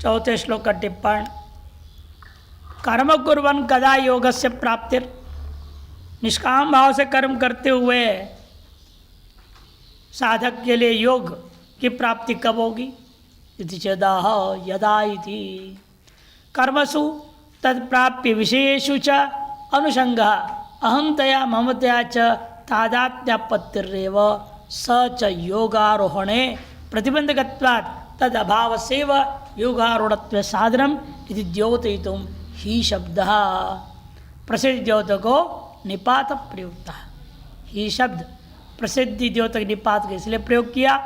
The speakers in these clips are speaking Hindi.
चौथे श्लोक का टिप्पण। कर्म कुर्वन् कदा योगस्य प्राप्तिर, निष्काम भाव से कर्म करते हुए साधक के लिए योग की प्राप्ति कब होगी? इति चेदाह यदा इति कर्मसु तत्प्राप्य विषयेषु च अनुषंगः अहंतया ममतया च तादात्म्यापत्तिरेव स च योगारोहणे प्रतिबंधकत्वात् तद अभावस्यैव योगारूढ़त्व साधनम इति द्योतयितुं ही शब्दः। प्रसिद्ध द्योतक को निपात प्रयुक्त। ही शब्द प्रसिद्धि द्योतक निपात के इसलिए प्रयोग किया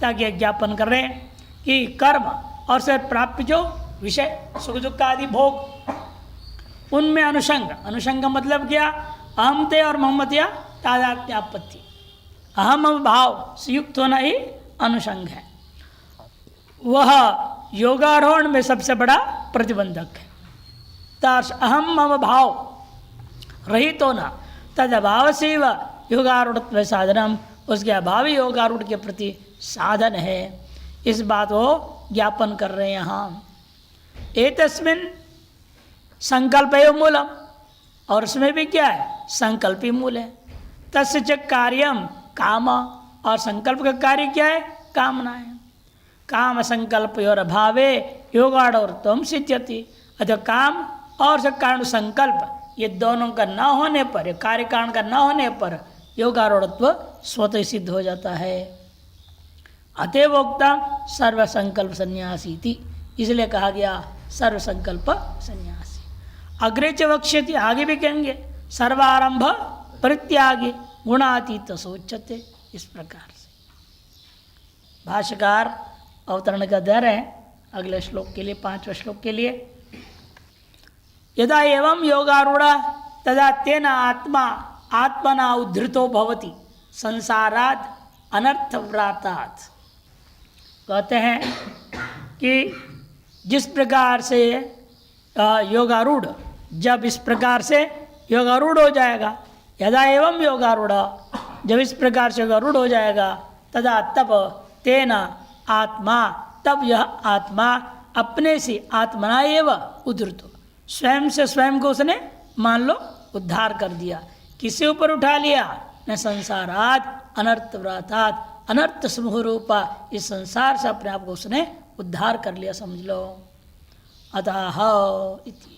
ताकि ज्ञापन कर रहे हैं कि कर्म और से प्राप्य जो विषय सुख दुख आदि भोग, उनमें अनुषंग, अनुषंग मतलब क्या? अहमते और ममतया तादात्म्य आपत्ति, अहम भाव से युक्त होना ही अनुषंग है। वह योगारोहण में सबसे बड़ा प्रतिबंधक है। तार्श अहम मम भाव रहित होना तद अभाव से वह योगारूढ़ साधनम, उसके अभाव ही योगारूढ़ के प्रति साधन है। इस बात को ज्ञापन कर रहे हैं यहाँ। एतस्मिन् संकल्प एवं मूलम, और उसमें भी क्या है? संकल्प ही मूल है। तस्य च कार्यम काम, और संकल्प का कार्य क्या है? कामना है। काम संकल्प और अभावे योगारूढ़त्वं सिद्ध्यति। अतः काम और कारण संकल्प ये दोनों का न होने पर, कार्य कारण का न होने पर योगारूढ़त्व स्वतः सिद्ध हो जाता है। अतएव उक्ता सर्व संकल्प संन्यासी थी, इसलिए कहा गया सर्व संकल्प संन्यासी। अग्रे च वक्ष्यति, आगे भी कहेंगे, सर्वारंभ परित्यागी गुणातीत सोचते। इस प्रकार से भाष्यकार अवतरण का दे रहे हैं अगले श्लोक के लिए, 5वें श्लोक के लिए। यदा एवं योगारूढ़ तदा तेन आत्मा आत्मना उद्धृतो भवति संसाराद अनर्थव्रातात्। कहते हैं कि जिस प्रकार से योगारूढ़, जब इस प्रकार से योगारूढ़ हो जाएगा, यदा एवं योगारूढ़, जब इस प्रकार से योगारूढ़ हो जाएगा, तदा तब तेन आत्मा, तब यह आत्मा अपने से आत्मना एवं उद्धृतो, स्वयं से स्वयं को उसने मान लो उद्धार कर दिया। किससे ऊपर उठा लिया? न संसारात अनर्थव्रातात्, अनर्थ समूह रूपा इस संसार से अपने आप को उसने उद्धार कर लिया, समझ लो। अतः इति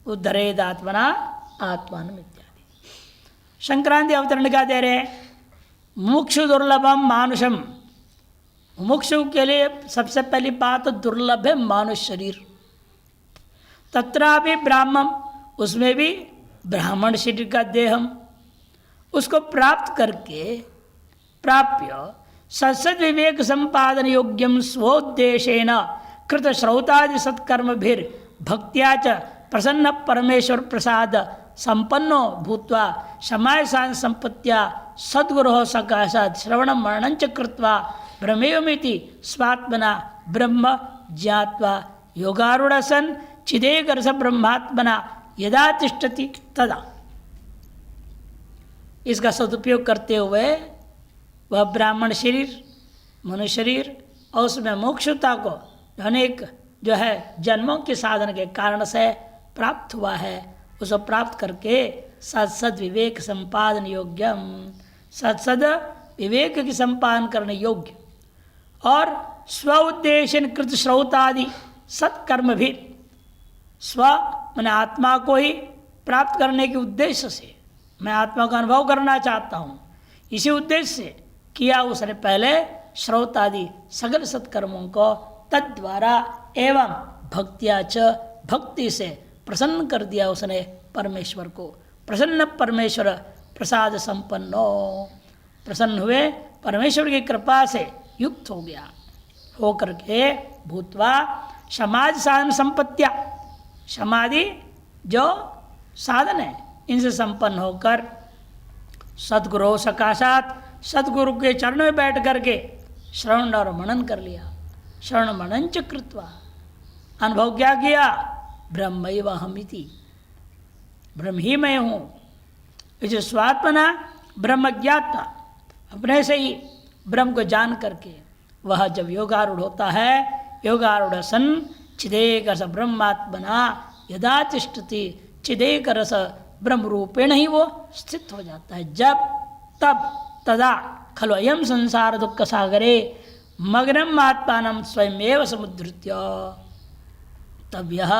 उद्धरेद आत्मना आत्मानम इत्यादि। संक्रांति अवतरण का दे रहे, मुमुक्षु दुर्लभम मानुषम, मुमुक्षु के लिए सबसे पहली बात तो दुर्लभ है मानुष शरीर। तत्रापि ब्राह्मण, उसमें भी ब्राह्मण शरीर का देहम, उसको प्राप्त करके प्राप्य सत्सद विवेक संपादन योग्यम स्वोद्देशेन कृत श्रौतादि सत्कर्म भीर भक्त्या च प्रसन्न परमेश्वर प्रसाद संपन्नो भूत्वा समाय सान संपत्त्या सद्गुरो सकाशात् श्रवण मरणं च कृत्वा ब्रह्मेवमिति स्वात्मना ब्रह्म ज्ञात्वा योगारूढ़ सन् चिदेकरस ब्रह्मात्मना यदा तिष्ठति तदा। इसका सदुपयोग करते हुए वह ब्राह्मण शरीर, मनुष्य शरीर और उसमें मोक्षता को अनेक जो है जन्मों के साधन के कारण से प्राप्त हुआ है, उसको प्राप्त करके सत्सद विवेक संपादन योग्यम, सत्सद विवेक की संपादन करने योग्य और स्व उद्देश्य कृत श्रौतादि सत्कर्म भी, स्व मैंने आत्मा को ही प्राप्त करने के उद्देश्य से, मैं आत्मा का अनुभव करना चाहता हूँ, इसी उद्देश्य से किया उसने पहले श्रौतादि सगल सत्कर्मों को तद्वारा एवं भक्तिया च, भक्ति से प्रसन्न कर दिया उसने परमेश्वर को। प्रसन्न परमेश्वर प्रसाद संपन्नो, प्रसन्न हुए परमेश्वर की कृपा से युक्त हो गया, हो करके भूतवा समाज साधन संपत्तिया, समाधि जो साधन है इनसे संपन्न होकर सदगुरु सकाशात, सदगुरु के चरणों में बैठ करके श्रवण और मनन कर लिया। श्रवण मनन च कृत्वा अनुभव क्या किया? ब्रह्मैव अहमिति, ब्रह्म ही मैं हूँ। इसे स्वात्मना ब्रह्म ज्ञाता, अपने से ही ब्रह्म को जान करके वह जब योगारूढ़ होता है योगारूढ़ सन चिदेक रस ब्रह्मात्मना यदा तिष्ठति चिदेक रस ब्रह्म रूपेण ही वो स्थित हो जाता है। जब तब तदा खलु अयम संसार दुख सागरे मग्नम आत्मानं स्वयमेव समुद्धृत्य, तब यह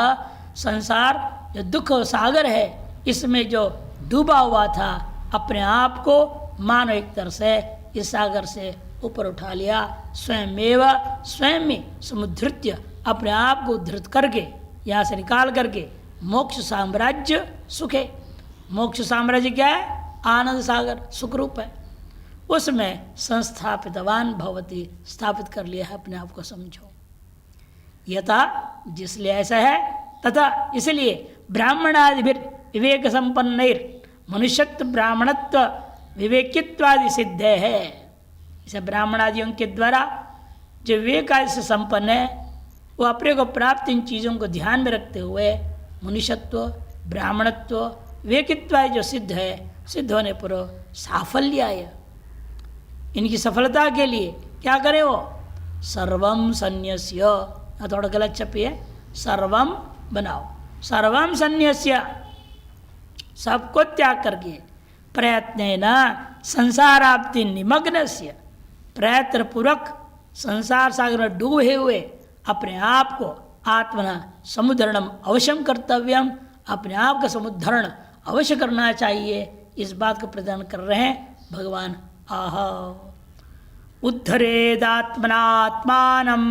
संसार जो दुख सागर है इसमें जो डूबा हुआ था अपने आप को मानो एक तरह से इस सागर से ऊपर उठा लिया, स्वयं में समुद्धृत्य अपने आप को उद्धृत करके यहाँ से निकाल करके मोक्ष साम्राज्य सुखे। मोक्ष साम्राज्य क्या है? आनंद सागर सुख रूप है, उसमें संस्थापितवान भवती, स्थापित कर लिया है अपने आप को। समझो यथा जिसलिए ऐसा है, तथा इसलिए ब्राह्मणादि विवेक संपन्न मनुष्यत्व ब्राह्मणत्व विवेकित्वादि सिद्ध है। इसे ब्राह्मणादियों के द्वारा जो विवेक आदि से संपन्न है वो अपने को प्राप्त इन चीज़ों को ध्यान में रखते हुए मनुष्यत्व ब्राह्मणत्व विवेकित्वादि जो सिद्ध है, सिद्ध होने पर साफल्याय, इनकी सफलता के लिए क्या करें? वो सर्वम संन्यस्य, थोड़ा गलत छपी है, सर्वम बनाओ, सर्वम संन्यस्य, सबको त्याग करके प्रयत्न संसाराप्ति निमग्नस्य, प्रयत्न पूर्वक संसार सागर में डूबे हुए अपने आप को आत्मना समुद्धरणम अवश्यम कर्तव्यम, अपने आप का समुद्धरण अवश्य करना चाहिए। इस बात को प्रदान कर रहे हैं भगवान। आह उद्धरेदात्मनात्मानं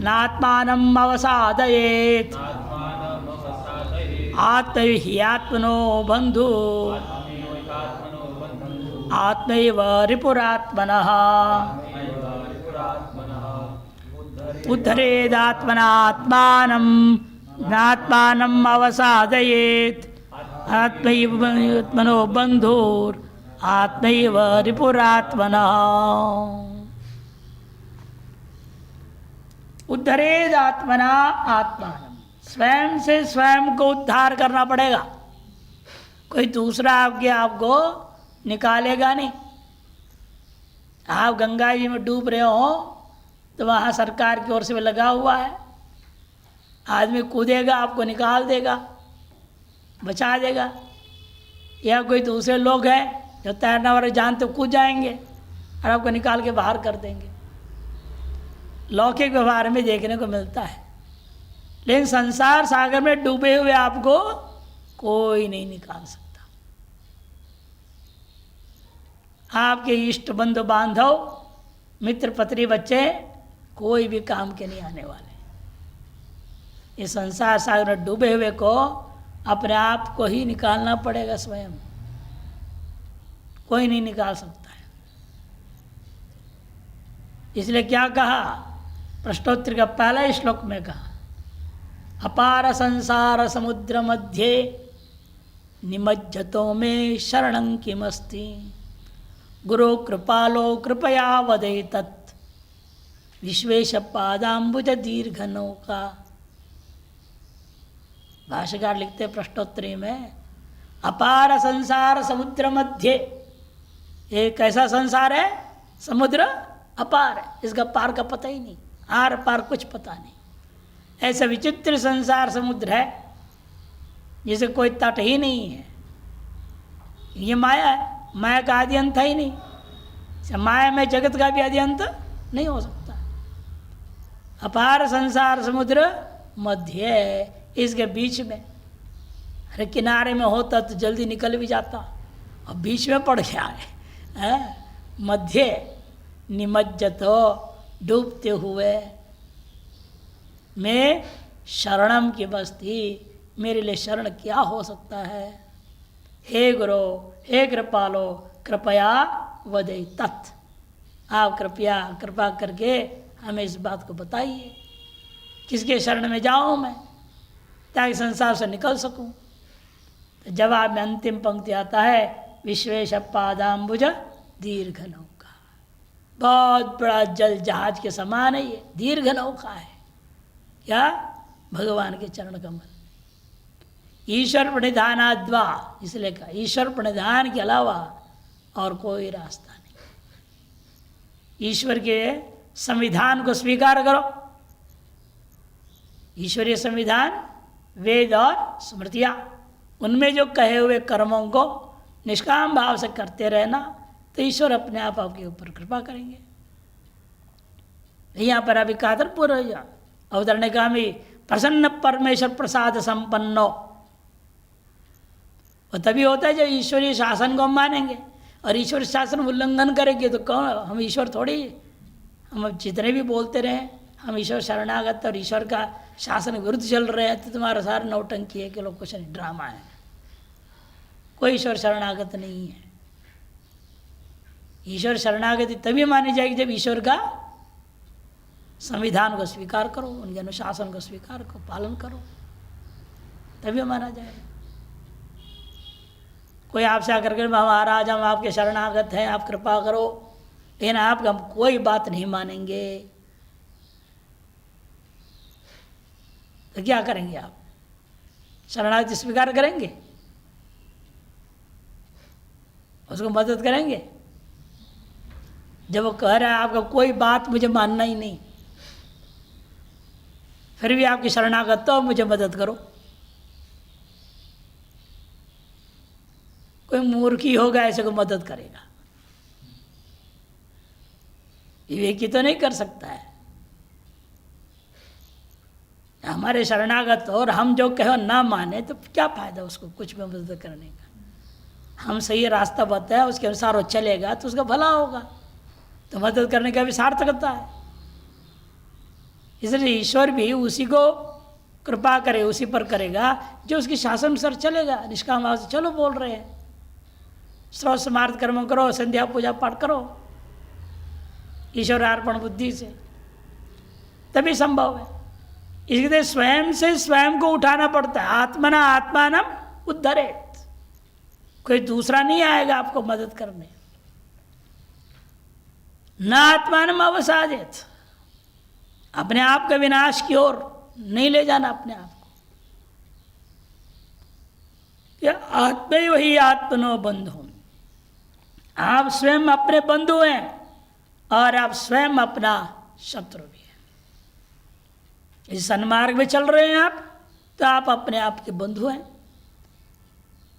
नात्मानं अवसादयेत् आत्मैह्यात्मनो बन्धु आत्मैव रिपुरात्मनः उद्धरेदात्मनात्मानं नात्मानं अवसादयेत् आत्मैव आत्मनो बन्धुर् आत्मैव रिपुरात्मनः। उद्धरेदात्मना आत्मानं, स्वयं से स्वयं को उद्धार करना पड़ेगा, कोई दूसरा आपको निकालेगा नहीं। आप गंगा जी में डूब रहे हो तो वहाँ सरकार की ओर से भी लगा हुआ है, आदमी कूदेगा आपको निकाल देगा, बचा देगा। या कोई दूसरे लोग हैं जो तैरना वाले जानते कूद जाएंगे और आपको निकाल के बाहर कर देंगे। लौकिक व्यवहार में देखने को मिलता है, लेकिन संसार सागर में डूबे हुए आपको कोई नहीं निकाल सकता। आपके इष्ट बंधु बांधव मित्र पत्नी बच्चे कोई भी काम के नहीं आने वाले। इस संसार सागर में डूबे हुए को अपने आप को ही निकालना पड़ेगा, स्वयं कोई नहीं निकाल सकता है। इसलिए क्या कहा प्रश्नोत्तर का पहला श्लोक में कहा, अपार संसार समुद्र मध्य निमज्जतो में शरणं किमस्ति गुरु कृपालो कृपया वदेतत् विश्वेश पादाम्बुज दीर्घ नौका। भाष्यकार लिखते प्रश्नोत्तरी में, अपार संसार समुद्र मध्य, एक ऐसा संसार है समुद्र अपार है, इसका पार का पता ही नहीं, आर पार कुछ पता नहीं। ऐसा विचित्र संसार समुद्र है जिसे कोई तट ही नहीं है। ये माया है, माया का आदि अंत है ही नहीं, माया में जगत का भी आदि अंत नहीं हो सकता। अपार संसार समुद्र मध्य, इसके बीच में, अरे किनारे में होता तो जल्दी निकल भी जाता, अब बीच में पड़ गया है। मध्य निमज्जतो, डूबते हुए, मैं शरणम की बस्ती, मेरे लिए शरण क्या हो सकता है। हे गुरु हे कृपालो कृपया वदे तत्, आप कृपा करके हमें इस बात को बताइए, किसके शरण में जाऊँ मैं ताकि संसार से निकल सकूं। तो जवाब में अंतिम पंक्ति आता है, विश्वेश पादाम्बुज दीर्घ नौका। बहुत बड़ा जल जहाज के समान है ये, दीर्घ नौका है। क्या? भगवान के चरण कमल। ईश्वर प्रणिधानाद्वा, इसलिए कहा ईश्वर प्रणिधान के अलावा और कोई रास्ता नहीं। ईश्वर के संविधान को स्वीकार करो। ईश्वरीय संविधान, वेद और स्मृतियाँ, उनमें जो कहे हुए कर्मों को निष्काम भाव से करते रहना, तो ईश्वर अपने आप आपके ऊपर कृपा करेंगे। यहाँ पर अभी कहा था पूर्व अवतरण का भी प्रसन्न परमेश्वर प्रसाद संपन्नो, और तभी होता है जब ईश्वरीय शासन को हम मानेंगे। और ईश्वर शासन उल्लंघन करेंगे तो कौन, हम ईश्वर थोड़ी, हम जितने भी बोलते रहे हम ईश्वर शरणागत और ईश्वर का शासन विरुद्ध चल रहे हैं, तो तुम्हारा सारा नौटंकी है कि लोग कुछ नहीं, ड्रामा है। कोई ईश्वर शरणागत नहीं है। ईश्वर शरणागति तभी मानी जाएगी जब ईश्वर का संविधान को स्वीकार करो, उनके अनुशासन को स्वीकार करो, पालन करो, तभी माना जाएगा। कोई आपसे आकर के महाराज हम आपके शरणागत हैं, आप कृपा करो, लेकिन आप हम कोई बात नहीं मानेंगे, तो क्या करेंगे आप? शरणागति स्वीकार करेंगे? उसको मदद करेंगे? जब वो कह रहा है आपका कोई बात मुझे मानना ही नहीं, फिर भी आपकी शरणागत तो मुझे मदद करो। कोई मूर्खी होगा ऐसे को मदद करेगा? विवेकी तो नहीं कर सकता है। हमारे शरणागत और हम जो कहो ना माने तो क्या फायदा उसको कुछ भी मदद करने का। हम सही रास्ता बताए उसके अनुसार वो चलेगा तो उसका भला होगा, तो मदद करने का भी सार्थकता है। इसलिए ईश्वर भी उसी को कृपा करे, उसी पर करेगा जो उसकी शासन सर चलेगा। निष्काम भाव से चलो बोल रहे हैं, स्रोत समार्थ कर्म करो, संध्या पूजा पाठ करो ईश्वर अर्पण बुद्धि से, तभी संभव है। इसलिए स्वयं से स्वयं को उठाना पड़ता है। आत्मना आत्मानम उद्धरेत, कोई दूसरा नहीं आएगा आपको मदद करने। न आत्मानम अवसादेत, अपने आप के विनाश की ओर नहीं ले जाना अपने आप को। आत्मा वही आत्मनो बंधु, आप स्वयं अपने बंधु हैं और आप स्वयं अपना शत्रु भी हैं। इस सन्मार्ग में चल रहे हैं आप, तो आप अपने आप के बंधु हैं।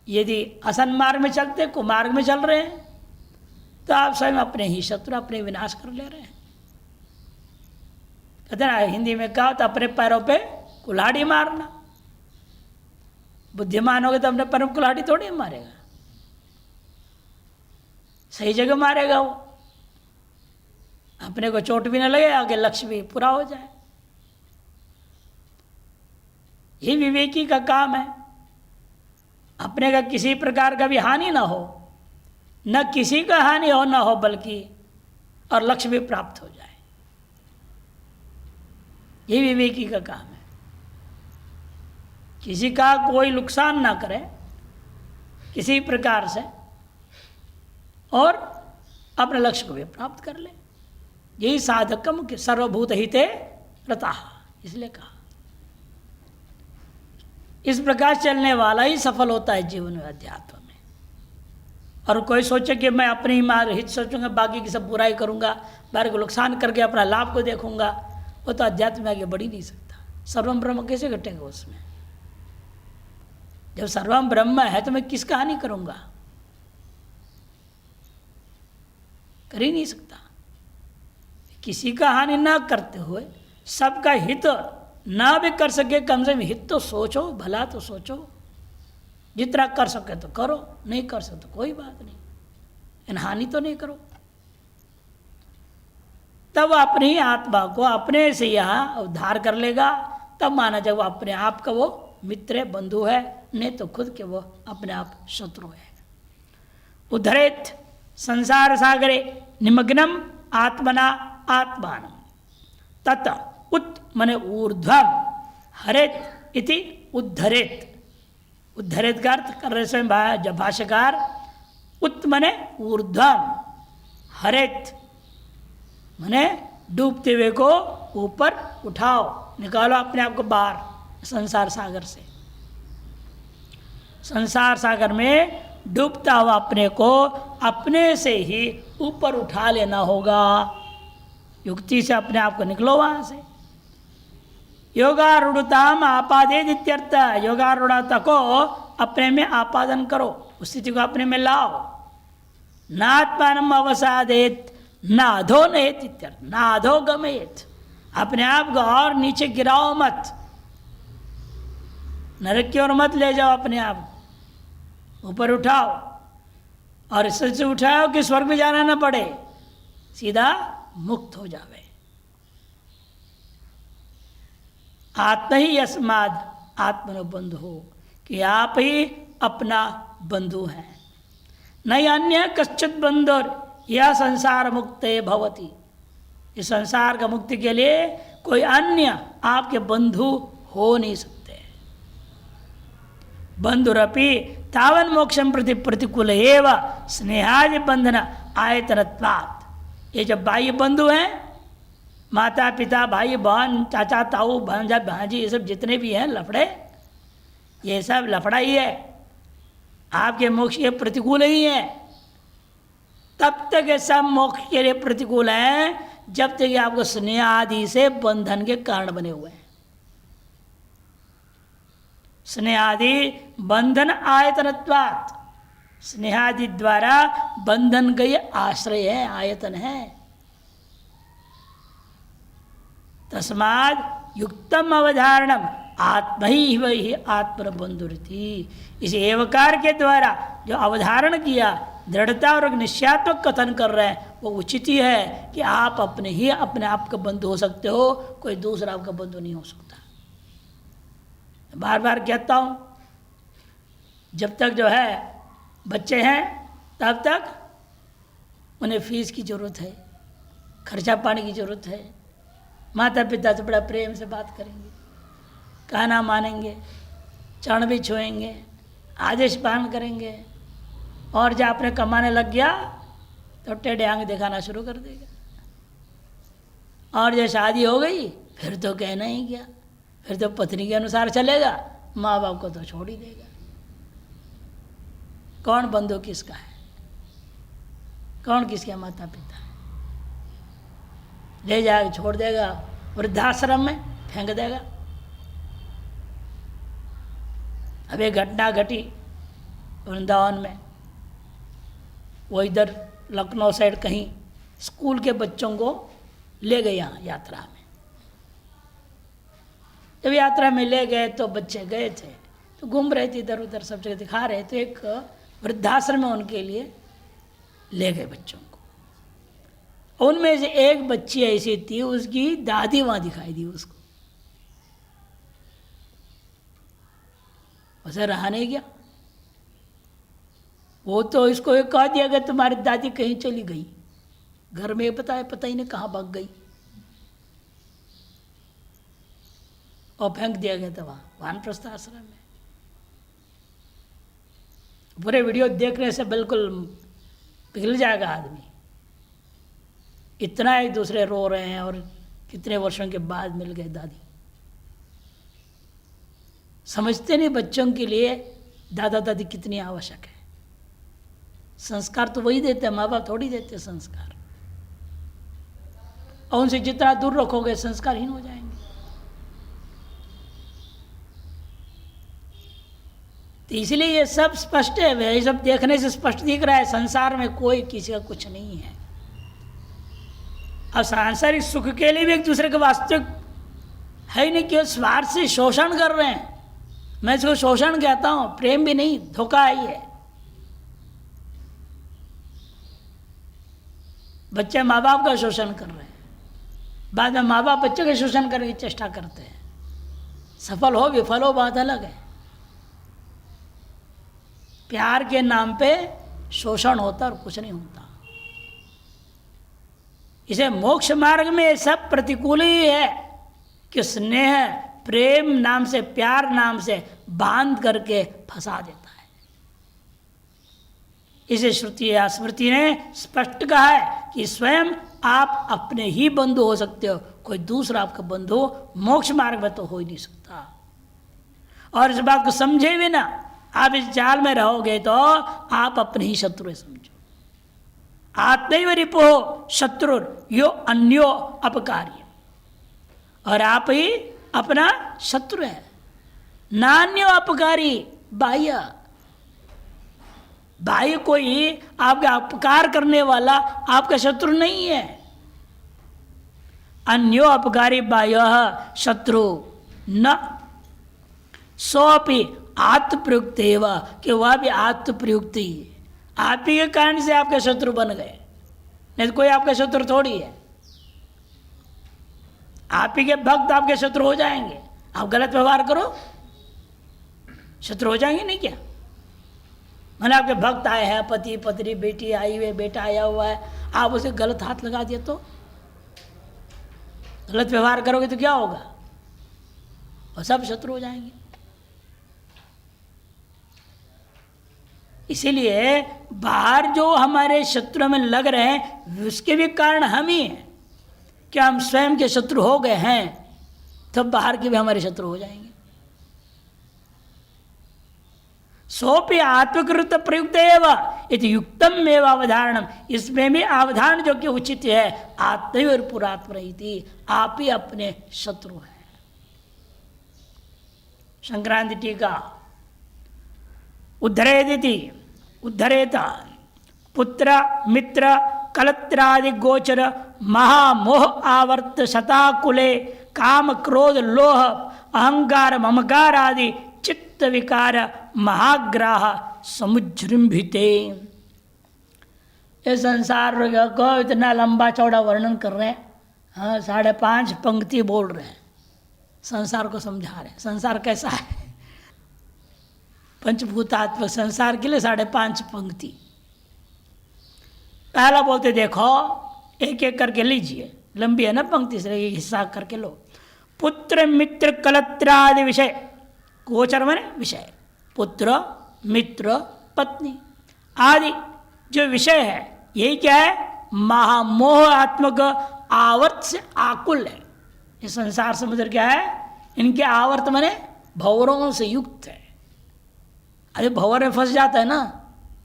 यदि असन्मार्ग में चलते, कुमार्ग में चल रहे हैं, तो आप स्वयं अपने ही शत्रु, अपने विनाश कर ले रहे हैं। कहते ना हिंदी में कहा तो अपने पैरों पे कुल्हाड़ी मारना। बुद्धिमान होगा तो अपने पैरों में कुल्हाड़ी थोड़ी मारेगा, सही जगह मारेगा वो, अपने को चोट भी न लगे, आगे लक्ष्य भी पूरा हो जाए। ये विवेकी का काम है। अपने का किसी प्रकार का भी हानि ना हो, न किसी का हानि हो ना हो, बल्कि और लक्ष्य भी प्राप्त हो जाए। ये विवेकी का काम है। किसी का कोई नुकसान ना करे किसी प्रकार से, और अपने लक्ष्य को भी प्राप्त कर ले। यही साधकम के सर्वभूत हिते रता, इसलिए कहा इस प्रकार चलने वाला ही सफल होता है जीवन में, अध्यात्म में। और कोई सोचे कि मैं अपनी हित सोचूंगा, बाकी की सब बुराई करूंगा, बाहर को नुकसान करके अपना लाभ को देखूंगा, वो तो अध्यात्म में आगे बढ़ ही नहीं सकता। सर्वम ब्रह्म कैसे घटेगा उसमें? जब सर्वम ब्रह्म है तो मैं किसका हानि करूंगा? कर ही नहीं सकता। किसी का हानि ना करते हुए सबका हित ना भी कर सके, कम से कम हित तो सोचो, भला तो सोचो। जितना कर सके तो करो, नहीं कर सके तो कोई बात नहीं, इन हानि तो नहीं करो। तब अपनी आत्मा को अपने से यहाँ उद्धार कर लेगा। तब माना जब वो अपने आप का वो मित्र है, बंधु है, नहीं तो खुद के वो अपने आप शत्रु है। उद्धरेत संसार सागरे निमग्नम आत्मना आत्मान तत् उत मने ऊर्ध्वम हरेत इति उद्धरेत। उद्धरेत का अर्थ कर रहे स्वयं जब भाष्यकार, उत मने ऊर्ध्वम, हरेत मने डूबते हुए को ऊपर उठाओ, निकालो अपने आप को बाहर संसार सागर से। संसार सागर में डूबता हुआ अपने को अपने से ही ऊपर उठा लेना होगा। युक्ति से अपने आप को निकलो वहाँ से। योगारूढ़ताम आपादेत इत्यर्थ, योगारूढ़ता को अपने में आपादन करो, उस स्थिति को अपने में लाओ। नात्मानम अवसादेत ना अधो नेत इत्यर्थ, ना अधो गमेत, अपने आप को और नीचे गिराओ मत, नरक की ओर मत ले जाओ अपने आप, ऊपर उठाओ, और इससे उठाओ कि स्वर्ग में जाना न पड़े, सीधा मुक्त हो जावे। आत्म ही अस्माद आत्मनो बंधु हो, कि आप ही अपना बंधु हैं, नहीं अन्य कश्चित बंधुर यह संसार मुक्ते भवती, इस संसार का मुक्ति के लिए कोई अन्य आपके बंधु हो नहीं सकते। बंधुरपि तावन मोक्षम प्रति प्रतिकूल एव स्नेहादि बंधन आयतनत्वात्, ये जब बाह्य बंधु हैं, माता पिता भाई बहन चाचा ताऊ भांजा भांजी ये सब जितने भी हैं लफड़े, ये सब लफड़ा ही है, आपके मोक्ष के प्रतिकूल ही है। तब तक ये सब मोक्ष के लिए प्रतिकूल हैं जब तक ये आपको स्नेह आदि से बंधन के कारण बने हुए हैं। स्नेहादि बंधन आयतनत्वात्, स्नेहादि द्वारा बंधन का ये आश्रय है, आयतन है। तस्माद् युक्तम अवधारणम आत्म ही वही आत्म बंधुरति, इस एवकार के द्वारा जो अवधारण किया, दृढ़ता और निश्चयात्मक कथन कर रहे हैं, वो उचित ही है कि आप अपने ही अपने आप का बंधु हो सकते हो, कोई दूसरा आपका बंधु नहीं हो सकता। बार बार कहता हूँ, जब तक जो है बच्चे हैं तब तक उन्हें फीस की ज़रूरत है, खर्चा पानी की ज़रूरत है। माता पिता से बड़ा प्रेम से बात करेंगे, कहना मानेंगे, चरण भी छुएंगे, आदेश पालन करेंगे, और जब आपने कमाने लग गया तो टेढ़े आंख दिखाना शुरू कर देगा, और जब शादी हो गई फिर तो कहना ही क्या, फिर तो पत्नी के अनुसार चलेगा, माँ बाप को तो छोड़ ही देगा। कौन बंधु किसका है, कौन किसके माता पिता है? ले जाकर छोड़ देगा, वृद्धाश्रम में फेंक देगा। अब एक घटना घटी वृंदावन में, वो इधर लखनऊ साइड कहीं स्कूल के बच्चों को ले गए यहाँ यात्रा में। जब यात्रा में ले गए तो बच्चे गए थे तो घूम रहे थे इधर उधर, सब जगह दिखा रहे थे। एक वृद्धाश्रम में उनके लिए ले गए बच्चों को। उनमें से एक बच्ची ऐसी थी, उसकी दादी वहाँ दिखाई दी उसको, उसे रहा नहीं गया। वो तो इसको ये कह दिया गया तुम्हारी दादी कहीं चली गई, घर में पता ही नहीं कहाँ भाग गई, और फेंक दिया गया था वहाँ वानप्रस्थ आश्रम में। पूरे वीडियो देखने से बिल्कुल पिघल जाएगा आदमी, इतना एक दूसरे रो रहे हैं, और कितने वर्षों के बाद मिल गए दादी। समझते नहीं बच्चों के लिए दादा दादी कितनी आवश्यक है। संस्कार तो वही देते हैं, माँ बाप थोड़ी देते संस्कार, और उनसे जितना दूर रखोगे संस्कारहीन हो जाएंगे। तो इसलिए ये सब स्पष्ट है, ये सब देखने से स्पष्ट दिख रहा है, संसार में कोई किसी का कुछ नहीं है। अब सांसारिक सुख के लिए भी एक दूसरे का वास्तविक है ही नहीं, कि स्वार्थ से शोषण कर रहे हैं। मैं इसको शोषण कहता हूं, प्रेम भी नहीं, धोखा ही है। बच्चे माँ बाप का शोषण कर रहे हैं, बाद में माँ बाप बच्चे का शोषण करने की चेष्टा करते हैं। सफल हो विफल हो बात अलग है। प्यार के नाम पे शोषण होता और कुछ नहीं होता। इसे मोक्ष मार्ग में सब प्रतिकूल ही है कि स्नेह प्रेम नाम से, प्यार नाम से बांध करके फंसा देता है। इसे श्रुति या स्मृति ने स्पष्ट कहा है कि स्वयं आप अपने ही बंधु हो सकते हो, कोई दूसरा आपका बंधु मोक्ष मार्ग में तो हो ही नहीं सकता। और इस बात को समझे भी ना, आप इस जाल में रहोगे तो आप अपने ही शत्रु समझो। आत्मैव रिपो शत्रु यो अन्यो अपकार्य, और आप ही अपना शत्रु है। नान्यो अपकारी बाह्य, बाह्य कोई आपका अपकार करने वाला आपका शत्रु नहीं है। अन्यो अपकारी बाह्य शत्रु न सोपि आत्मप्रयुक्त एवं, कि वह भी आत्मप्रयुक्त ही है। आप ही के कारण से आपके शत्रु बन गए, नहीं तो कोई आपका शत्रु थोड़ी है। आप ही के भक्त आपके शत्रु हो जाएंगे। आप गलत व्यवहार करो, शत्रु हो जाएंगे नहीं क्या? मैंने आपके भक्त आए हैं, पति पत्नी बेटी आई हुई, बेटा आया हुआ है, आप उसे गलत हाथ लगा दिए तो गलत व्यवहार करोगे तो क्या होगा? वो सब शत्रु हो जाएंगे। इसीलिए बाहर जो हमारे शत्रु में लग रहे हैं उसके भी कारण हम ही हैं। क्या हम स्वयं के शत्रु हो गए हैं तब बाहर के भी हमारे शत्रु हो जाएंगे। सोपि आत्मकृत प्रयुक्त एवं इति युक्तम एवं अवधारणम, इसमें भी अवधारण जो कि उचित है। आत्मैव पुरात्मरहिति, आप ही अपने शत्रु हैं। संक्रांति टीका उद्धरेदिति उद्धरेता पुत्र मित्र कलत्रादि गोचर महामोह आवर्त शताकुले काम क्रोध लोह अहंकार ममकार आदि चित्त विकार महाग्राह समुजृंभिते। ये संसार को इतना लंबा चौड़ा वर्णन कर रहे हैं। हाँ, 5.5 पंक्ति बोल रहे हैं, संसार को समझा रहे हैं। संसार कैसा है? पंचभूतात्मक संसार के लिए 5.5 पंक्ति। पहला बोलते देखो, एक एक करके लीजिए, लंबी है ना पंक्ति, से हिस्सा करके लो। पुत्र मित्र कलत्रादि विषय, गोचर माने विषय, पुत्र मित्र पत्नी आदि जो विषय है, यही क्या है? महामोह आत्मक आवर्त से आकुल है। ये संसार समुद्र क्या है? इनके आवर्त माने भंवरों से युक्त है। अरे भंवर में फंस जाता है ना,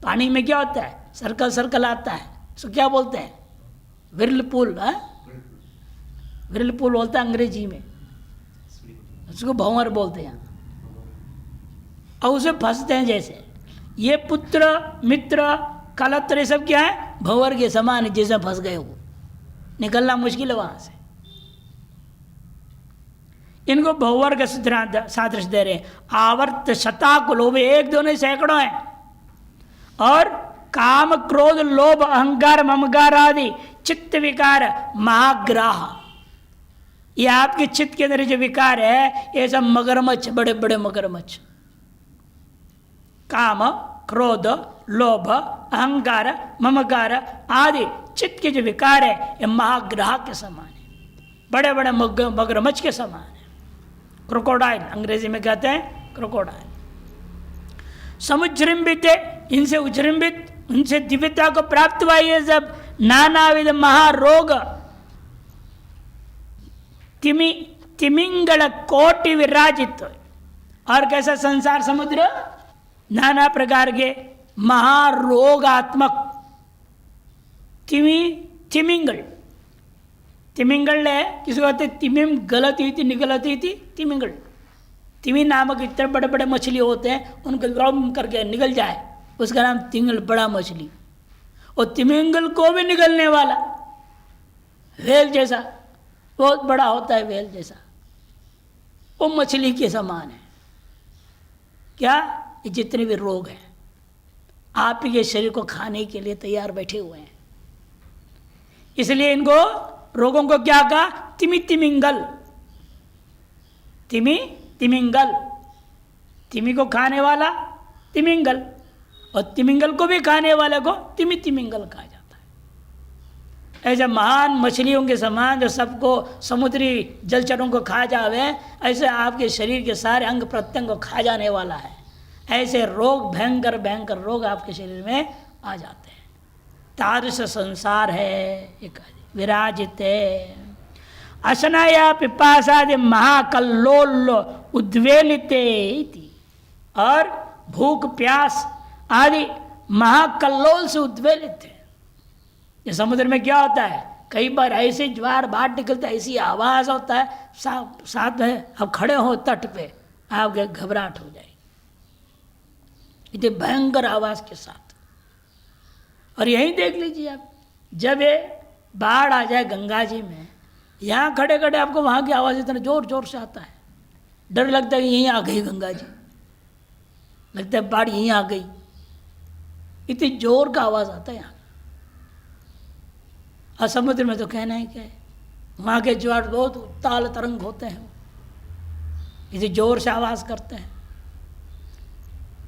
पानी में क्या होता है? सर्कल सर्कल आता है, उसको क्या बोलते हैं? विरलपूल। विरलपूल बोलता है अंग्रेजी में, उसको भंवर बोलते हैं। और उसे फंसते हैं। जैसे ये पुत्र मित्र कलत्र सब क्या है? भंवर के समान है, जैसे फंस गए वो, निकलना मुश्किल है वहां से। इनको भंवर का सादृश दे रहे हैं। आवर्त शताकुल, वो भी एक दो नहीं सैकड़ों हैं। और काम क्रोध लोभ अहंकार ममकार आदि चित्त विकार महाग्राह, ये आपके चित्त के अंदर जो विकार है ये सब मगरमच्छ, बड़े बड़े मगरमच्छ। काम क्रोध लोभ अहंकार ममकार आदि चित्त के जो विकार है ये महाग्राह के समान है, बड़े बड़े मगरमच्छ के समान है। क्रोकोडाइल अंग्रेजी में कहते हैं, क्रोकोडाइल। समुजृंबित, इनसे उजृंबित, उनसे दिव्यता को प्राप्त हुआ ये सब नानाविध महारोग तिमिंगल कोटि विराजित। और कैसा संसार समुद्र? नाना प्रकार के महारोगात्मक तिमिंगल। तिमिंगल है, किसी को कहते तिमिम गलत हुई थी, निगलती थी, तिमिंगल। तिमी नामक इतने बड़े बड़े मछली होते हैं, उनको ग्राउंड करके निगल जाए, उसका नाम तिमिंगल, बड़ा मछली। और तिमिंगल को भी निगलने वाला वेल जैसा, बहुत बड़ा होता है वेल जैसा, वो मछली के समान है। क्या? ये जितने भी रोग हैं आप ही के शरीर को खाने के लिए तैयार बैठे हुए हैं। इसलिए इनको रोगों को क्या कहा? तिमिंगल। तिमिंगल, तिमी को खाने वाला तिमिंगल, और तिमिंगल को भी खाने वाले को तिमिंगल कहा जाता है। ऐसे महान मछलियों के समान जो सबको समुद्री जलचरों को खा जावे, ऐसे आपके शरीर के सारे अंग प्रत्यंग को खा जाने वाला है। ऐसे रोग, भयंकर भयंकर रोग आपके शरीर में आ जाते हैं। तादृश संसार है, विराजित है। अशनाया पिपासादि महाकल्लोल उद्वेलिते, और भूख प्यास आदि महाकल्लोल से उद्वेलित है। ये समुद्र में क्या होता है, कई बार ऐसे ज्वार बाहर निकलता है, ऐसी आवाज़ होता है, साथ में अब खड़े हो तट पे, आपके घबराहट हो जाएगी, इतनी भयंकर आवाज़ के साथ। और यही देख लीजिए आप, जब ये बाढ़ आ जाए गंगा जी में, यहाँ खड़े खड़े आपको वहाँ की आवाज़ इतना जोर जोर से आता है, डर लगता है कि यहीं आ गई गंगा जी, लगता है बाढ़ यहीं आ गई, इतनी जोर का आवाज़ आता है यहाँ। और समुद्र में तो कहना ही क्या है, वहाँ के ज्वार बहुत ताल तरंग होते हैं, इतनी जोर से आवाज़ करते हैं।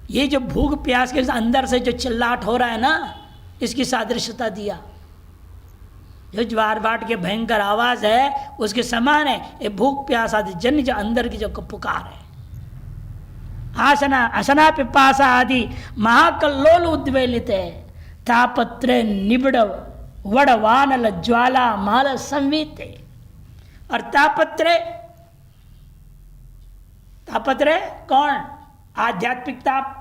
ये जो भूख प्यास के अंदर से जो चिल्लाहट हो रहा है ना, इसकी सादृश्यता दिया। जो ज्वार भाट के भयंकर आवाज़ है उसके समान है ये भूख प्यास आदि जन्य जो अंदर की जो पुकार है। आसना असना पिपासा आदि महाकल्लोल उद्वेलित है, तापत्र निबिड़ वड़वानल ज्वाला माल संवित। और तापत्र, तापत्र कौन, आध्यात्मिक ताप,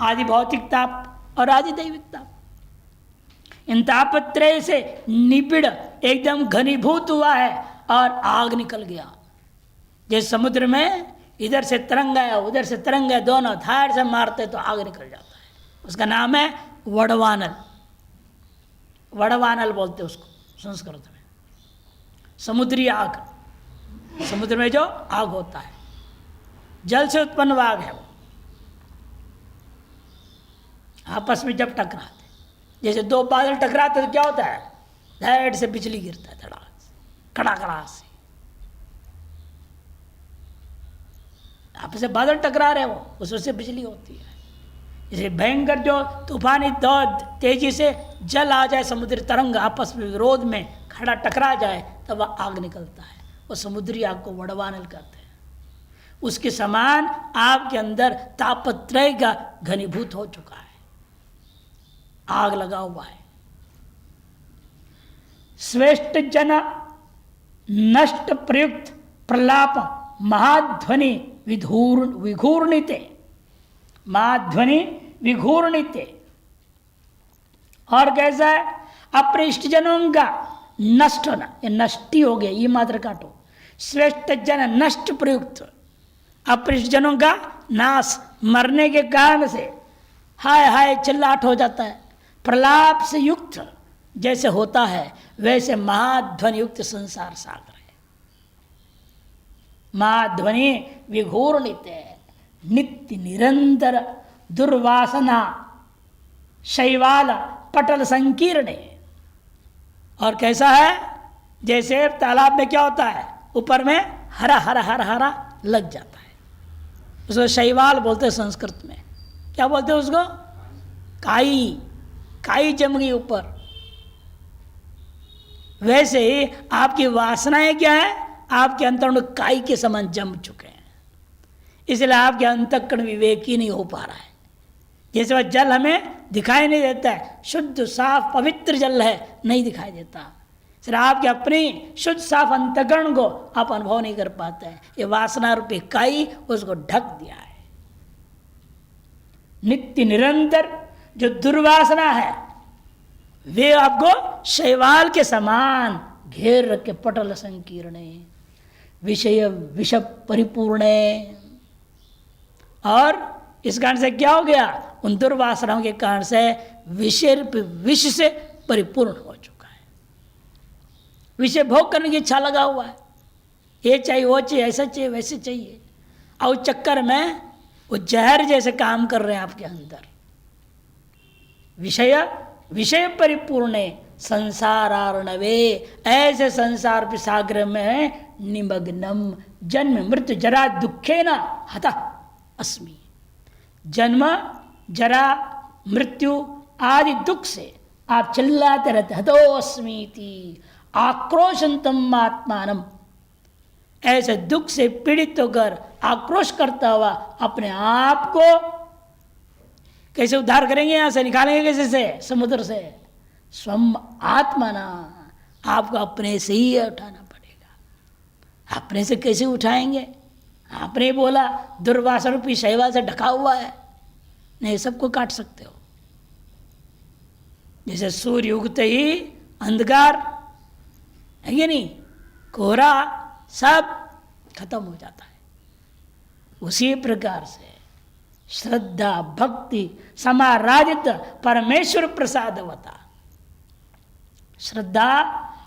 आदि भौतिक ताप और आदि दैविक ताप। इन तापत्रय से निबिड़ एकदम घनीभूत हुआ है और आग निकल गया। जैसे समुद्र में इधर से तरंग है उधर से तरंग है, दोनों धार से मारते तो आग निकल जाता है, उसका नाम है वड़वानल। वड़वानल बोलते उसको संस्कृत में, समुद्री आग। समुद्र में जो आग होता है, जल से उत्पन्न आग है वो, आपस में जब टकराते, जैसे दो बादल टकराते तो क्या होता है, धैर्य से बिजली गिरता है, धड़ाक से, कड़ाकड़ा से, आपस में बादल टकरा रहे वो, उसमें से बिजली होती है। जैसे भयंकर जो तूफानी दौड़ तेजी से जल आ जाए, समुद्री तरंग आपस में विरोध में खड़ा टकरा जाए, तब वह आग निकलता है, वो समुद्री आग को वड़वानल कहते हैं। उसके समान आपके अंदर तापत्रय का घनीभूत हो चुका है, आग लगा हुआ है। श्रेष्ठ जन नष्ट प्रयुक्त प्रलाप महाध्वनि विघूर्णिते, महाध्वनि विघूर्णिते। और कैसा है, अपने इष्टजनों का नष्ट होना, ये नष्टि हो गया, ये मात्र काटो। श्रेष्ठ जन नष्ट प्रयुक्त, अपने इष्टजनों का नाश, मरने के कारण से हाय हाय चिल्लाहट हो जाता है। प्रलाप से युक्त जैसे होता है वैसे महाध्वनि युक्त संसार सागर है। महाध्वनि विघूर्णित है, नित्य निरंतर दुर्वासना शैवाल पटल संकीर्ण। और कैसा है, जैसे तालाब में क्या होता है, ऊपर में हरा हरा हरा हरा लग जाता है, उसको शैवाल बोलते हैं संस्कृत में। क्या बोलते हैं उसको, काई, काई जम गई ऊपर। वैसे ही आपकी वासनाएं क्या है, आपके अंतःकरण काई के समान जम चुके हैं, इसलिए आपके अंतःकरण विवेक ही नहीं हो पा रहा है। जैसे वह जल हमें दिखाई नहीं देता है, शुद्ध साफ पवित्र जल है, नहीं दिखाई देता, सिर्फ आपके अपनी शुद्ध साफ अंतःकरण को आप अनुभव नहीं कर पाते हैं। ये वासना रूपी काई उसको ढक दिया है। नित्य निरंतर जो दुर्वासना है वे आपको शैवाल के समान घेर रखे, पटल संकीर्ण, विषय विष परिपूर्ण। और इस कारण से क्या हो गया, उन दुर्वासनाओं के कारण से विषय विष से परिपूर्ण हो चुका है। विषय भोग करने की इच्छा लगा हुआ है, ये चाहिए वो चाहिए, ऐसा चाहिए वैसे चाहिए, और उस चक्कर में वो जहर जैसे काम कर रहे हैं आपके अंदर। विषय विषय परिपूर्ण संसारार्णवे, ऐसे संसार के सागर में निमग्नम जन्म मृत्यु जरा दुखे न हता अस्मि। जन्म जरा मृत्यु आदि दुख से आप चिल्लाते रहते, हतो अस्मीति आक्रोशंतम आत्मानम। ऐसे दुख से पीड़ित होकर आक्रोश करता हुआ अपने आप को कैसे उद्धार करेंगे, यहां से निकालेंगे कैसे से, समुद्र से। स्वम आत्मना, आपको अपने से ही उठाना पड़ेगा। अपने से कैसे उठाएंगे, आपने बोला दुर्वासा रूपी शैवाल से ढका हुआ है, नहीं सबको काट सकते हो। जैसे सूर्य उगते ही अंधकार है कि नहीं, कोहरा सब खत्म हो जाता है, उसी प्रकार से श्रद्धा भक्ति समाराधित परमेश्वर प्रसादवता, श्रद्धा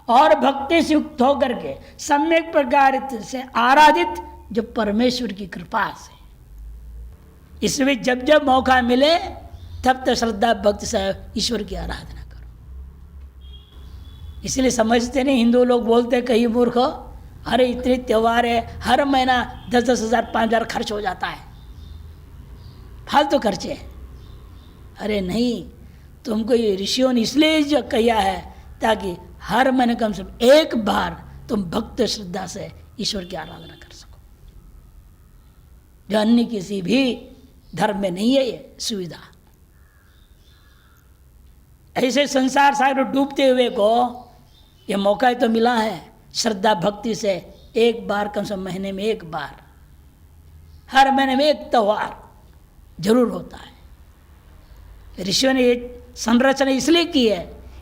और भक्ति से युक्त होकर के सम्यक प्रकार से आराधित जो परमेश्वर की कृपा से। इसमें जब जब मौका मिले तब तक श्रद्धा भक्ति से ईश्वर की आराधना करो। इसलिए समझते नहीं, हिंदू लोग बोलते कई मूर्ख, अरे इतने त्यौहार है, हर महीना 10-10 हज़ार 5,000 खर्च हो जाता है, फालतू खर्चे हैं। अरे नहीं, तुमको ये ऋषियों ने इसलिए जो किया है ताकि हर महीने कम से कम एक बार तुम भक्त श्रद्धा से ईश्वर की आराधना कर सको, जो अन्य किसी भी धर्म में नहीं है ये सुविधा। ऐसे संसार सागर डूबते हुए को ये मौका तो मिला है श्रद्धा भक्ति से एक बार, कम से कम महीने में एक बार, हर महीने में एक त्यौहार जरूर होता है। ऋषियों ने ये संरचना इसलिए की है,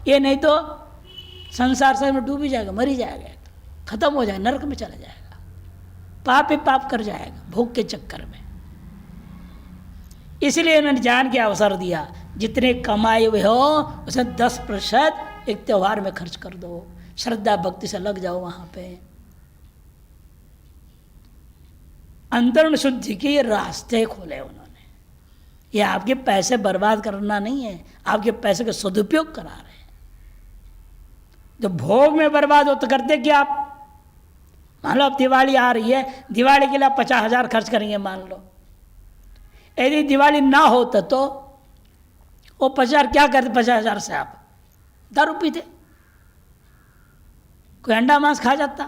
ये नहीं तो संसार सागर में डूब ही जाएगा, मर ही जाएगा, खत्म हो जाएगा, नरक में चला जाएगा, पाप ही पाप कर जाएगा भोग के चक्कर में। इसलिए उन्होंने जान के अवसर दिया, जितने कमाए हुए हो उसे 10% एक त्यौहार में खर्च कर दो, श्रद्धा भक्ति से लग जाओ वहां पे। अंतरण शुद्धि के रास्ते खोले उन्होंने। ये आपके पैसे बर्बाद करना नहीं है, आपके पैसे का सदुपयोग करा रहे हैं। जो भोग में बर्बाद हो तो करते क्या आप? मान लो अब दिवाली आ रही है, दिवाली के लिए 50,000 खर्च करेंगे मान लो। यदि दिवाली ना होता तो वो 50,000 क्या करते? 50,000 से आप दारू पीते, कोई अंडा मांस खा जाता,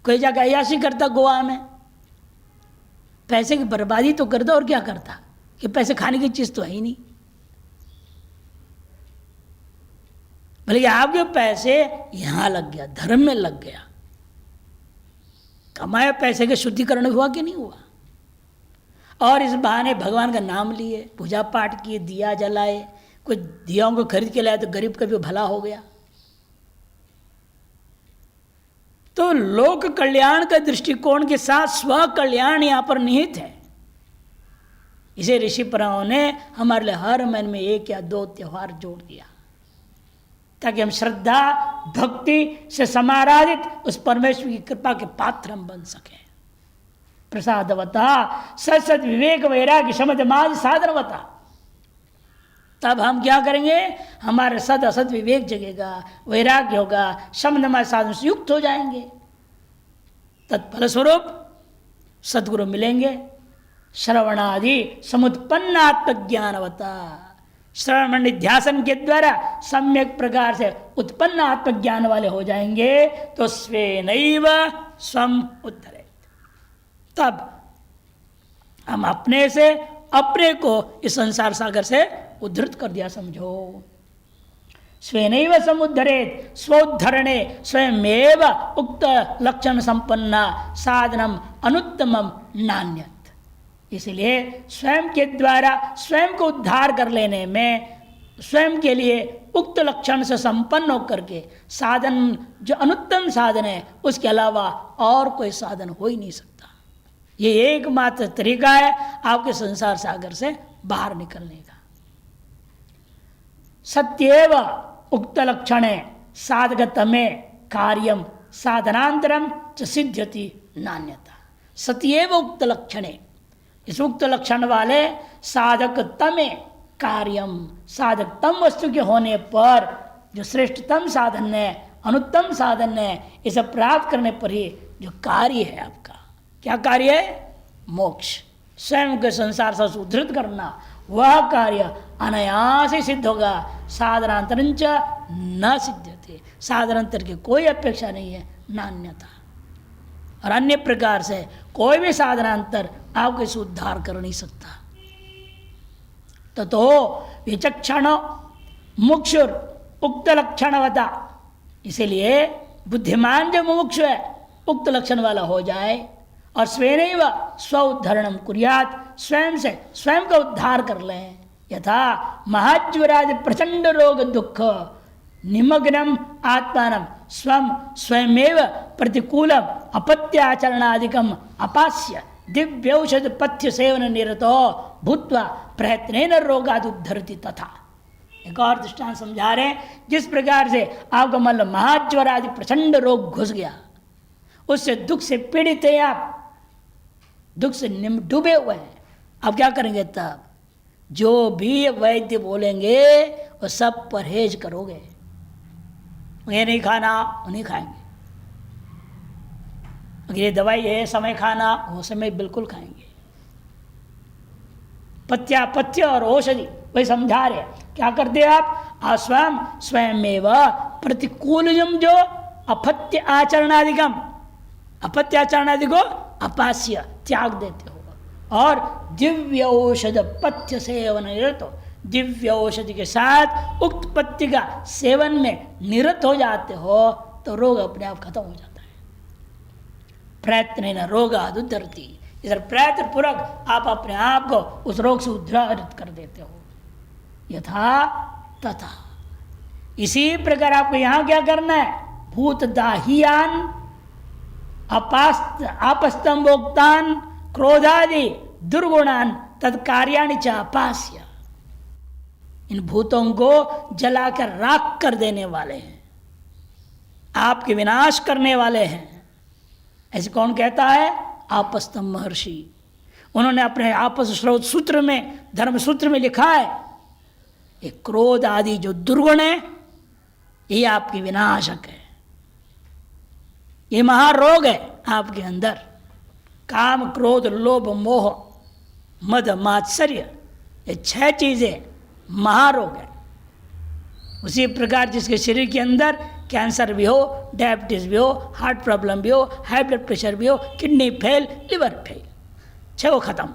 कोई जाकर अय्याशी करता गोवा में। पैसे की बर्बादी तो करता और क्या करता कि पैसे खाने की चीज तो है ही नहीं। बल्कि आपके पैसे यहां लग गया, धर्म में लग गया, कमाए पैसे के शुद्धिकरण हुआ कि नहीं हुआ? और इस बहाने भगवान का नाम लिए, पूजा पाठ किए, दिया जलाए, कुछ दियाओं को खरीद के लाए तो गरीब का भी भला हो गया। तो लोक कल्याण का दृष्टिकोण के साथ स्व कल्याण यहां पर निहित है। इसे ऋषि पराओं ने हमारे लिए हर महीने में 1 या 2 त्यौहार जोड़ दिया, ताकि हम श्रद्धा भक्ति से समाराधित उस परमेश्वर की कृपा के पात्र हम बन सकें। प्रसादवता सत विवेक वैराग्य शमद माज साधनवता। तब हम क्या करेंगे? हमारे सद असत विवेक जगेगा, वैराग्य होगा, शमद माज साधन से युक्त हो जाएंगे। तत्फलस्वरूप सदगुरु मिलेंगे। श्रवणादि समुत्पन्न आत्मज्ञानवता, श्रवण निध्यासन के द्वारा सम्यक प्रकार से उत्पन्न आत्मज्ञान वाले हो जाएंगे तो स्वेनैव स्वम उद्धरेत। तब हम अपने से अपने को इस संसार सागर से उद्धृत कर दिया समझो। स्वेनैव समुद्धरेत, स्वोद्धरणे स्वयमेव उक्त लक्षण संपन्ना साधनम अनुत्तमम नान्यत। इसलिए स्वयं के द्वारा स्वयं को उद्धार कर लेने में, स्वयं के लिए उक्त लक्षण से संपन्न होकर के साधन जो अनुत्तम साधन है उसके अलावा और कोई साधन हो ही नहीं सकता। ये एकमात्र तरीका है आपके संसार सागर से बाहर निकलने का। सत्येव उक्त लक्षणे साधकतमे कार्यम साधनांतरम च सिद्ध्यति नान्यता। सत्येव उक्त लक्षणे, इस उक्त लक्षण वाले साधकतमे कार्यम, साधकतम वस्तु के होने पर जो श्रेष्ठतम साधन है, अनुत्तम साधन है, इसे प्राप्त करने पर ही जो कार्य है आपका, क्या कार्य है? मोक्ष, स्वयं के संसार से उद्धृत करना, वह कार्य अनायास ही सिद्ध होगा। साधनांतरंच न सिद्ध्यते, साधनांतर की कोई अपेक्षा नहीं है, नान्यता। और अन्य प्रकार से कोई भी साधनांतर आपको इसे उद्धार कर नहीं सकता। ततो विचक्षण मुक्षुर उक्त लक्षणवता, इसीलिए बुद्धिमान जो मुमुक्षु है उक्त लक्षण वाला हो जाए और स्वेनैव स्व उद्धरणम कुर्यात, स्वयं से स्वयं का उद्धार कर लें। यथा महाज्वरादि प्रचंड रोग दुख निमग्नम आत्मानम स्वयमेव प्रतिकूलम अपत्याचरणादिकम अपास्य दिव्यौषध पथ्य सेवन निरतो भूत्वा प्रयत्नेन रोगाद उद्धरति तथा। एक और दृष्टांत समझा रहे हैं, जिस प्रकार से आपको मान लो महाज्वर आदि प्रचंड रोग घुस गया, उससे दुख से पीड़ित है आप, दुख से डूबे हुए हैं, अब क्या करेंगे? तब जो भी वैद्य बोलेंगे वो सब परहेज करोगे, ये नहीं खाना वो नहीं खाएंगे, अगर ये दवाई है समय खाना वो समय बिल्कुल खाएंगे। पथ्य और औषधि वही समझा रहे, क्या करते आप? स्वयं प्रतिकूलम जो अपत्य आचरणादिकम, अपत्य आचरणादि को अपास्य त्याग देते हो और दिव्य औषध पथ्य सेवन निरत हो, दिव्य औषधि के साथ उक्त पथ्य का सेवन में निरत हो जाते हो तो रोग अपने आप खत्म हो जाता है। प्रयत्न न रोगाद उद्धरति, इधर प्रयत्न पूर्वक आप अपने आप को उस रोग से उद्धरित कर देते हो। यथा तथा, इसी प्रकार आपको यहां क्या करना है? भूत दाहियान आपस्तंभोक्तान क्रोधादि दुर्गुणान तत्कार्याणि च अपास्य, इन भूतों को जलाकर राख कर देने वाले हैं, आपके विनाश करने वाले हैं। ऐसे कौन कहता है? आपस्तंभ महर्षि। उन्होंने अपने आपस स्रोत सूत्र में, धर्म सूत्र में लिखा है, ये क्रोध आदि जो दुर्गुण है ये आपके विनाशक है, ये महारोग है आपके अंदर। काम क्रोध लोभ मोह मद मात्सर्य, ये 6 चीजें महारोग है। उसी प्रकार जिसके शरीर के अंदर कैंसर भी हो, डायबिटीज भी हो, हार्ट प्रॉब्लम भी हो, हाई ब्लड प्रेशर भी हो, किडनी फेल, लिवर फेल, 6 खत्म।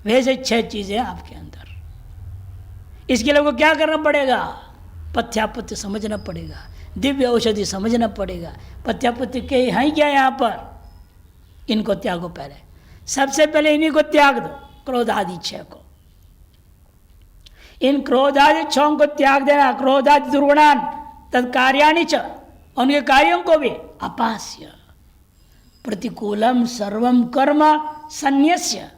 वैसे 6 चीजें आपके अंदर। इसके लिए क्या करना पड़ेगा? पथ्यापत्य समझना पड़ेगा, दिव्य औषधि समझना पड़ेगा। पथ्यापत्य के हैं क्या यहाँ पर? इनको त्यागो, पहले सबसे पहले इन्हीं को त्याग दो, क्रोधादि 6 को। इन क्रोधादि 6 को त्याग देना, क्रोधादि दुर्गुणान तत्कार्याणि च, उनके कार्यों को भी अपास्य प्रतिकूलम सर्वम कर्म संन्यस्य,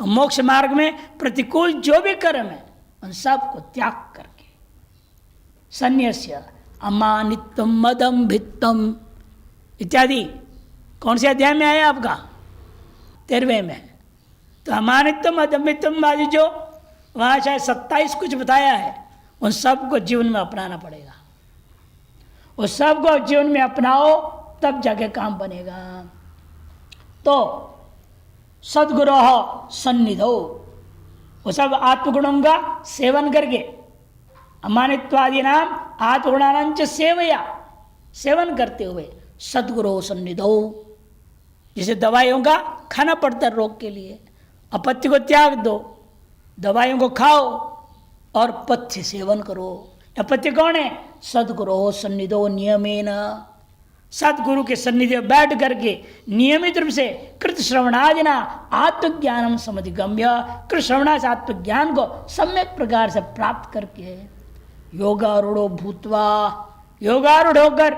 मोक्ष मार्ग में प्रतिकूल जो भी कर्म है उन सब को त्याग करके, संन्यस्य अमानित्वम मदम्भित्वम इत्यादि कौन से अध्याय में आया आपका? 13वें में। तो अमानित्वम अदम्भित्वम आदि जो वहाँ शायद 27 कुछ बताया है, उन सब को जीवन में अपनाना पड़ेगा। उस सब को जीवन में अपनाओ तब जाके काम बनेगा। तो सद्गुरो सन्निधो, वो सब आत्मगुणों का सेवन करके, अमानित्वादि नाम आत्मगुणानांच सेवया, सेवन करते हुए सद्गुरो सन्निधो, जिसे दवाइयों का खाना पड़ता है रोग के लिए, अपत्य को त्याग दो, दवाइयों को खाओ और पथ्य सेवन करो। अपत्य कौन है? सद्गुरो सन्निधो नियमेन, सदगुरु के सन्निधि में बैठ करके नियमित रूप से कृत श्रवणादिना आत्मज्ञानम समधिगम्य, कृत श्रवणा से आत्मज्ञान को सम्यक प्रकार से प्राप्त करके योगारूढ़ो भूत्वा, योगारूढ़ होकर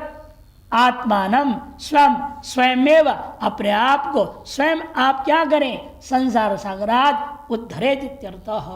आत्मानम स्वयमेव अपने आप को स्वयं आप क्या करें? संसार सागरात उद्धरेत इत्यर्थः।